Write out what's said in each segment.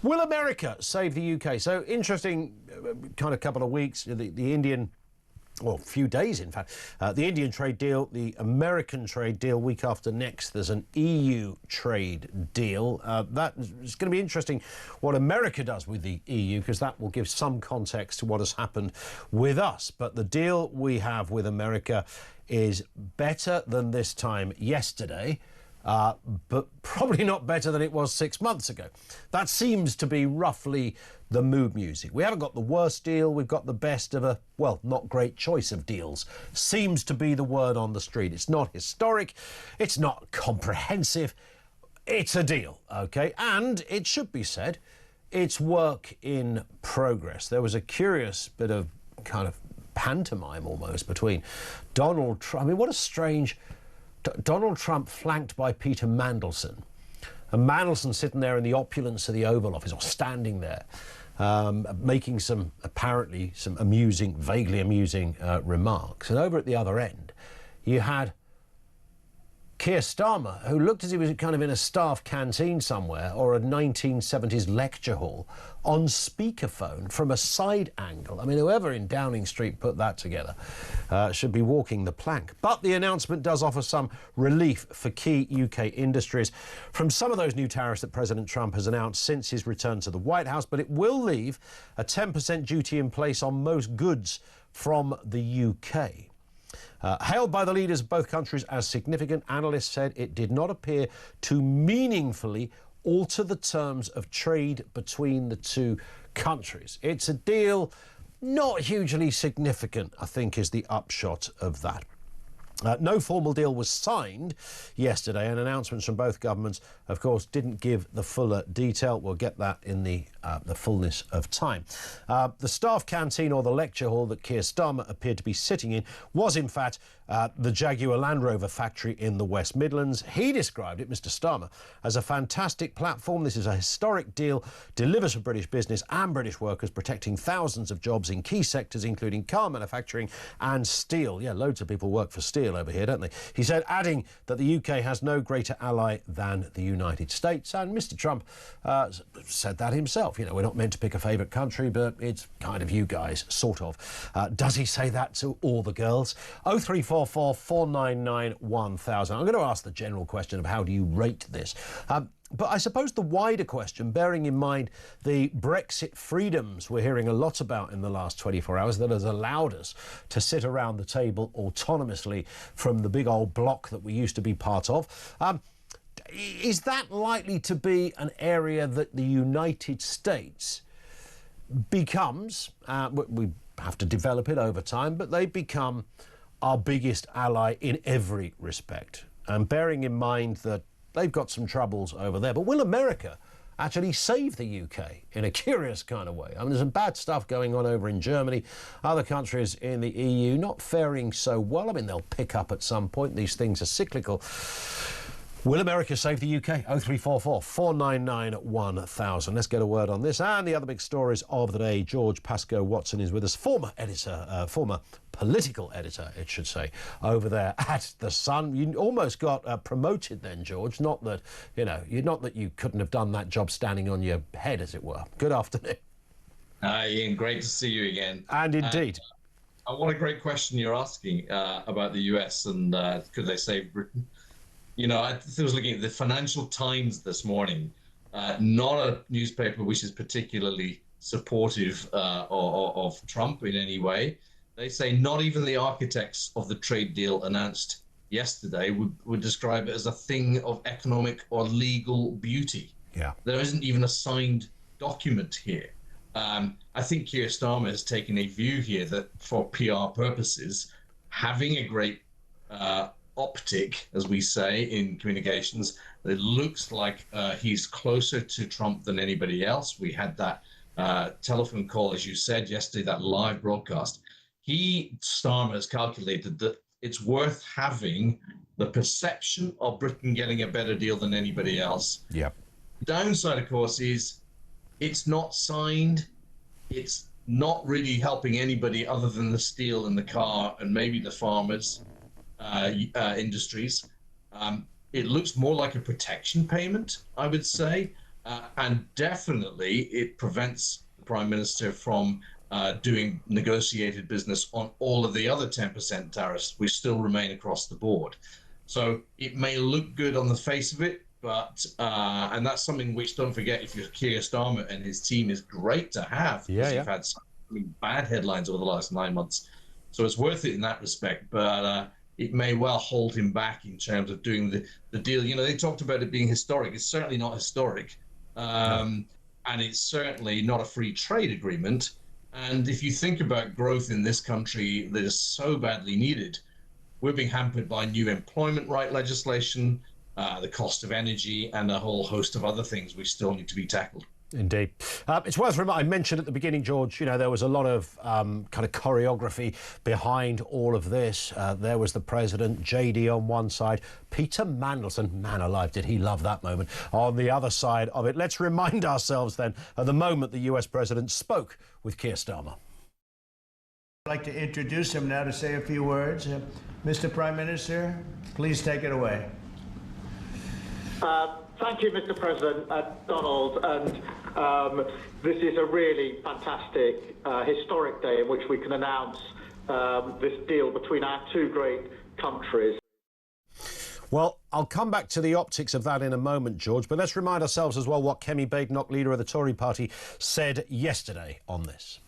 Will America save the UK? So interesting kind of couple of weeks, the Indian, well, few days in fact, the Indian trade deal, the American trade deal. Week after next, there's an EU trade deal. That is going to be interesting what America does with the EU, because that will give some context to what has happened with us. But the deal we have with America is better than this time yesterday. But probably not better than it was 6 months ago. That seems to be roughly the mood music. We haven't got the worst deal, we've got the best of a, well, not great choice of deals. Seems to be the word on the street. It's not historic, it's not comprehensive, it's a deal, OK? And it should be said, it's work in progress. There was a curious bit of kind of pantomime almost between Donald Trump. I mean, what a strange... Donald Trump flanked by Peter Mandelson, and Mandelson sitting there in the opulence of the Oval Office, or standing there, making some apparently some amusing, vaguely amusing remarks. And over at the other end, you had Keir Starmer, who looked as he was kind of in a staff canteen somewhere or a 1970s lecture hall on speakerphone from a side angle. I mean, whoever in Downing Street put that together should be walking the plank. But the announcement does offer some relief for key UK industries from some of those new tariffs that President Trump has announced since his return to the White House. But it will leave a 10% duty in place on most goods from the UK. Hailed by the leaders of both countries as significant, analysts said it did not appear to meaningfully alter the terms of trade between the two countries. It's a deal not hugely significant, I think, is the upshot of that. No formal deal was signed yesterday, and announcements from both governments, of course, didn't give the fuller detail. We'll get that in the fullness of time. The staff canteen, or the lecture hall that Keir Starmer appeared to be sitting in, was in fact the Jaguar Land Rover factory in the West Midlands. He described it, Mr Starmer, as a fantastic platform. This is a historic deal, delivers for British business and British workers, protecting thousands of jobs in key sectors, including car manufacturing and steel. Yeah, loads of people work for steel over here, don't they? He said, adding that the UK has no greater ally than the United States. And Mr Trump said that himself. You know, we're not meant to pick a favourite country, but it's kind of you guys, sort of. Does he say that to all the girls? 0344 499 1000. I'm going to ask the general question of how do you rate this? But I suppose the wider question, bearing in mind the Brexit freedoms we're hearing a lot about in the last 24 hours that has allowed us to sit around the table autonomously from the big old bloc that we used to be part of, is that likely to be an area that the United States becomes, we have to develop it over time, but they become our biggest ally in every respect? And bearing in mind that they've got some troubles over there. But will America actually save the UK in a curious kind of way? I mean, there's some bad stuff going on over in Germany. Other countries in the EU not faring so well. I mean, they'll pick up at some point. These things are cyclical. Will America save the UK? 0344 499 1000. Let's get a word on this. And the other big stories of the day. George Pascoe-Watson is with us, former political editor, it should say, over there at The Sun. You almost got promoted then, George. Not that, not that you couldn't have done that job standing on your head, as it were. Good afternoon. Hi, Ian. Great to see you again. And indeed. What a great question you're asking about the US and could they save Britain? You know, I was looking at the Financial Times this morning, not a newspaper which is particularly supportive of Trump in any way. They say not even the architects of the trade deal announced yesterday would describe it as a thing of economic or legal beauty. Yeah. There isn't even a signed document here. I think Keir Starmer has taken a view here that for PR purposes, having a great optic, as we say in communications, it looks like he's closer to Trump than anybody else. We had that telephone call, as you said yesterday, that live broadcast. Starmer has calculated that it's worth having the perception of Britain getting a better deal than anybody else. Yep. Downside, of course, is it's not signed. It's not really helping anybody other than the steel and the car and maybe the farmers industries. It looks more like a protection payment, I would say. and definitely it prevents the Prime Minister from doing negotiated business on all of the other 10% tariffs, which still remain across the board. So it may look good on the face of it, but and that's something which, don't forget, if you're Keir Starmer and his team, is great to have, because you've had some bad headlines over the last 9 months. So it's worth it in that respect, but it may well hold him back in terms of doing the deal. You know, they talked about it being historic. It's certainly not historic. And it's certainly not a free trade agreement. And if you think about growth in this country that is so badly needed, we're being hampered by new employment right legislation, the cost of energy, and a whole host of other things which still need to be tackled. Indeed. It's worth reminding, I mentioned at the beginning, George, you know, there was a lot of kind of choreography behind all of this. There was the president, JD on one side, Peter Mandelson, man alive, did he love that moment, on the other side of it. Let's remind ourselves then of the moment the US president spoke with Keir Starmer. I'd like to introduce him now to say a few words. Mr. Prime Minister, please take it away. Thank you, Mr. President, Donald, and this is a really fantastic, historic day in which we can announce this deal between our two great countries. Well, I'll come back to the optics of that in a moment, George, but let's remind ourselves as well what Kemi Badenoch, leader of the Tory party, said yesterday on this.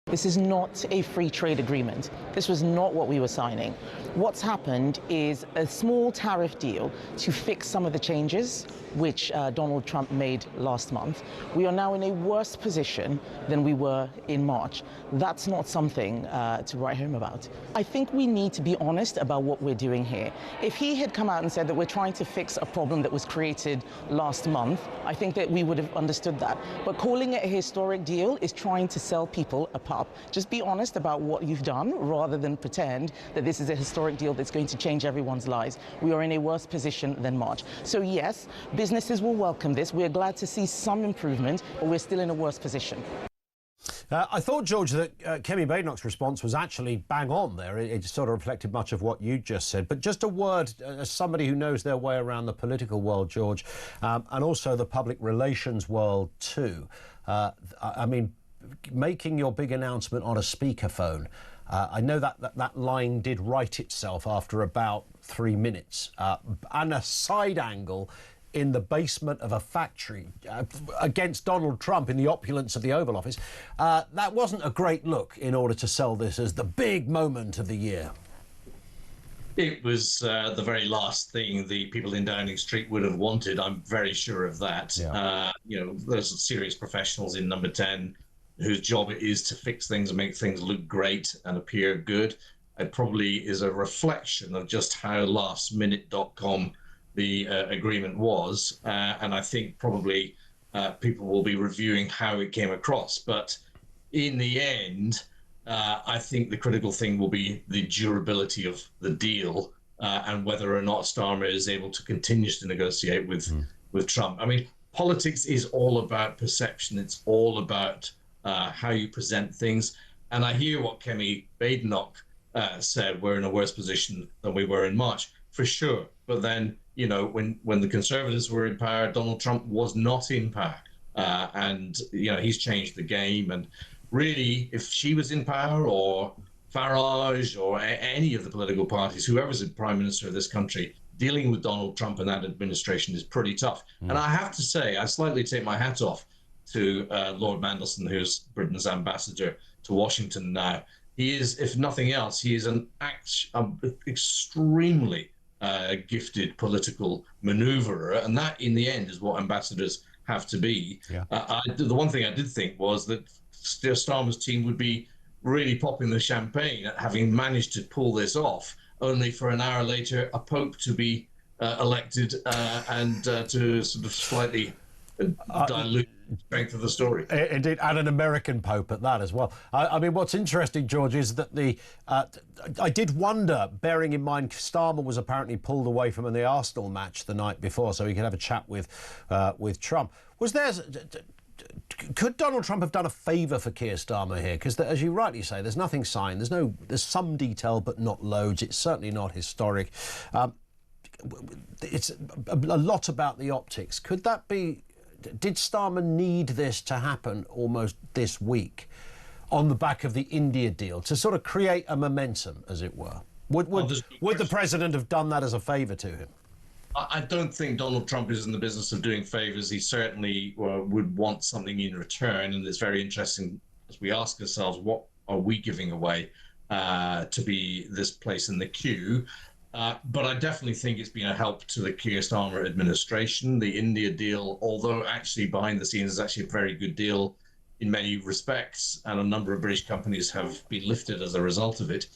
This is not a free trade agreement. This was not what we were signing. What's happened is a small tariff deal to fix some of the changes which Donald Trump made last month. We are now in a worse position than we were in March. That's not something to write home about. I think we need to be honest about what we're doing here. If he had come out and said that we're trying to fix a problem that was created last month, I think that we would have understood that. But calling it a historic deal is trying to sell people a pup. Just be honest about what you've done rather than pretend that this is a historic deal that's going to change everyone's lives. We are in a worse position than March. So yes, businesses will welcome this. We're glad to see some improvement, but we're still in a worse position. I thought, George, that Kemi Badenoch's response was actually bang on there. It sort of reflected much of what you just said. But just a word, as somebody who knows their way around the political world, George, and also the public relations world too. I mean, making your big announcement on a speakerphone, I know that line did right itself after about 3 minutes, and a side angle in the basement of a factory against Donald Trump in the opulence of the Oval Office. That wasn't a great look in order to sell this as the big moment of the year. It was the very last thing the people in Downing Street would have wanted. I'm very sure of that. Yeah. You know, there's serious professionals in Number 10 whose job it is to fix things and make things look great and appear good. It probably is a reflection of just how lastminute.com the agreement was. And I think probably people will be reviewing how it came across. But in the end, I think the critical thing will be the durability of the deal and whether or not Starmer is able to continue to negotiate with Trump. I mean, politics is all about perception. It's all about how you present things. And I hear what Kemi Badenoch said, we're in a worse position than we were in March, for sure. But then, you know, when the Conservatives were in power, Donald Trump was not in power. And, you know, he's changed the game. And really, if she was in power, or Farage, or any of the political parties, whoever's the Prime Minister of this country, dealing with Donald Trump and that administration is pretty tough. And I have to say, I slightly take my hat off to Lord Mandelson, who's Britain's ambassador to Washington now. He is, if nothing else, he is an extremely gifted political maneuverer, and that, in the end, is what ambassadors have to be. Yeah. The one thing I did think was that Starmer's team would be really popping the champagne at having managed to pull this off, only for an hour later a pope to be elected and to sort of slightly dilute the strength of the story. Indeed, and an American pope at that as well. I mean, what's interesting, George, is that I did wonder, bearing in mind Starmer was apparently pulled away from the Arsenal match the night before so he could have a chat with Trump. Could Donald Trump have done a favour for Keir Starmer here? Because, as you rightly say, there's nothing signed. There's some detail, but not loads. It's certainly not historic. It's a lot about the optics. Could that be did Starmer need this to happen almost this week on the back of the India deal to sort of create a momentum, as it were? Would the president have done that as a favour to him? I don't think Donald Trump is in the business of doing favours. He certainly would want something in return, and it's very interesting as we ask ourselves, what are we giving away to be this place in the queue? But I definitely think it's been a help to the Keir Starmer administration. The India deal, although actually behind the scenes is actually a very good deal in many respects, and a number of British companies have been lifted as a result of it.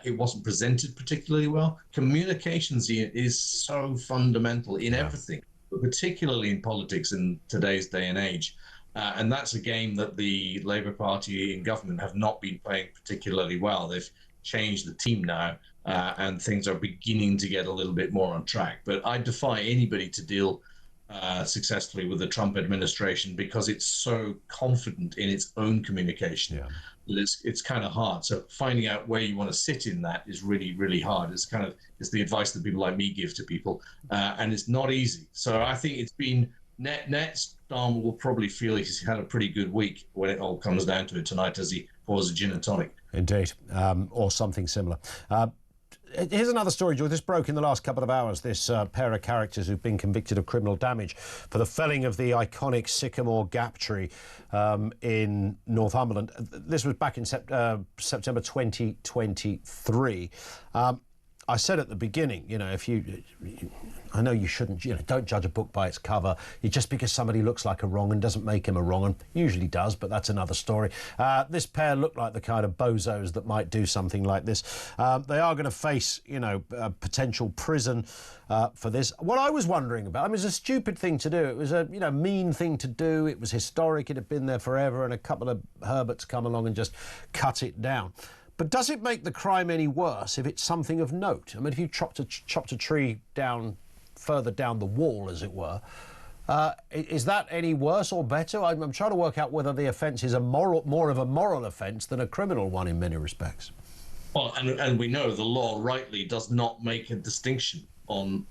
It wasn't presented particularly well. Communications is so fundamental in everything, but particularly in politics in today's day and age. And that's a game that the Labour Party in government have not been playing particularly well. They've changed the team now, and things are beginning to get a little bit more on track. But I defy anybody to deal successfully with the Trump administration because it's so confident in its own communication. Yeah. It's kind of hard. So finding out where you want to sit in that is really, really hard. It's the advice that people like me give to people, and it's not easy. So I think it's been net. Starmer will probably feel he's had a pretty good week when it all comes down to it tonight as he pours a gin and tonic. Indeed, or something similar. Here's another story, George. This broke in the last couple of hours. This pair of characters who've been convicted of criminal damage for the felling of the iconic sycamore gap tree in Northumberland. This was back in September 2023. I said at the beginning, I know you shouldn't, don't judge a book by its cover. Just because somebody looks like a wrong and doesn't make him a wrong, and usually does, but that's another story. This pair look like the kind of bozos that might do something like this. They are going to face, potential prison for this. What I was wondering about, it's a stupid thing to do. It was a, mean thing to do. It was historic. It had been there forever, and a couple of Herberts come along and just cut it down. But does it make the crime any worse if it's something of note? If you chopped a tree down further down the wall, as it were, is that any worse or better? I'm trying to work out whether the offence is more of a moral offence than a criminal one in many respects. Well, and we know the law rightly does not make a distinction on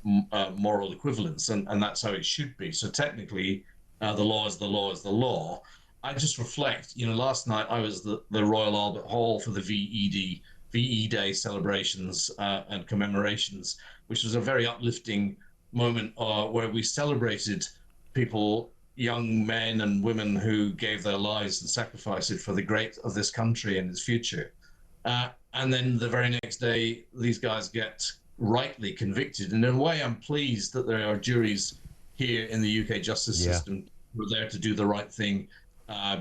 moral equivalence, and that's how it should be. So technically, the law is the law is the law. I just reflect, last night I was at the Royal Albert Hall for the VE Day celebrations and commemorations, which was a very uplifting moment where we celebrated people, young men and women who gave their lives and sacrificed it for the great of this country and its future. And then the very next day, these guys get rightly convicted. And in a way, I'm pleased that there are juries here in the UK justice system who are there to do the right thing.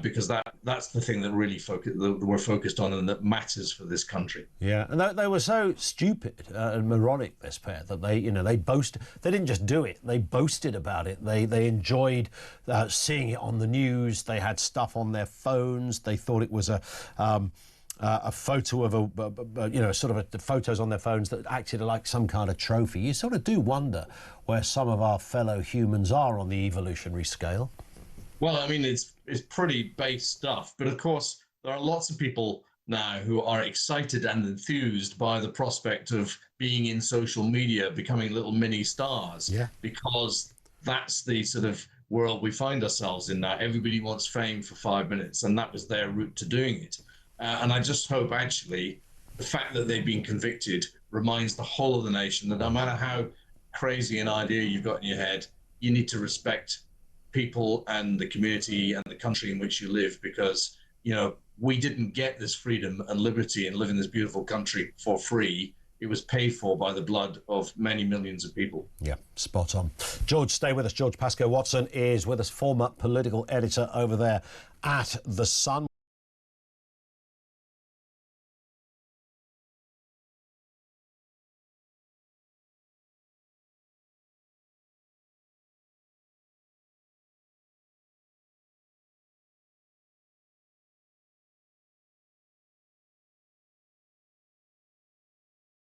Because that's the thing that really we're focused on and that matters for this country. Yeah, and they were so stupid and moronic, this pair, that they boasted. They didn't just do it; they boasted about it. They enjoyed seeing it on the news. They had stuff on their phones. They thought it was a photo of the photos on their phones that acted like some kind of trophy. You sort of do wonder where some of our fellow humans are on the evolutionary scale. Well, it's pretty base stuff, but of course there are lots of people now who are excited and enthused by the prospect of being in social media, becoming little mini stars, because that's the sort of world we find ourselves in now. Everybody wants fame for 5 minutes, and that was their route to doing it. And I just hope, actually, the fact that they've been convicted reminds the whole of the nation that no matter how crazy an idea you've got in your head, you need to respect people and the community and the country in which you live, because we didn't get this freedom and liberty and live in this beautiful country for free. It was paid for by the blood of many millions of people. Yeah, spot on. George, stay with us. George Pascoe-Watson is with us, former political editor over there at The Sun.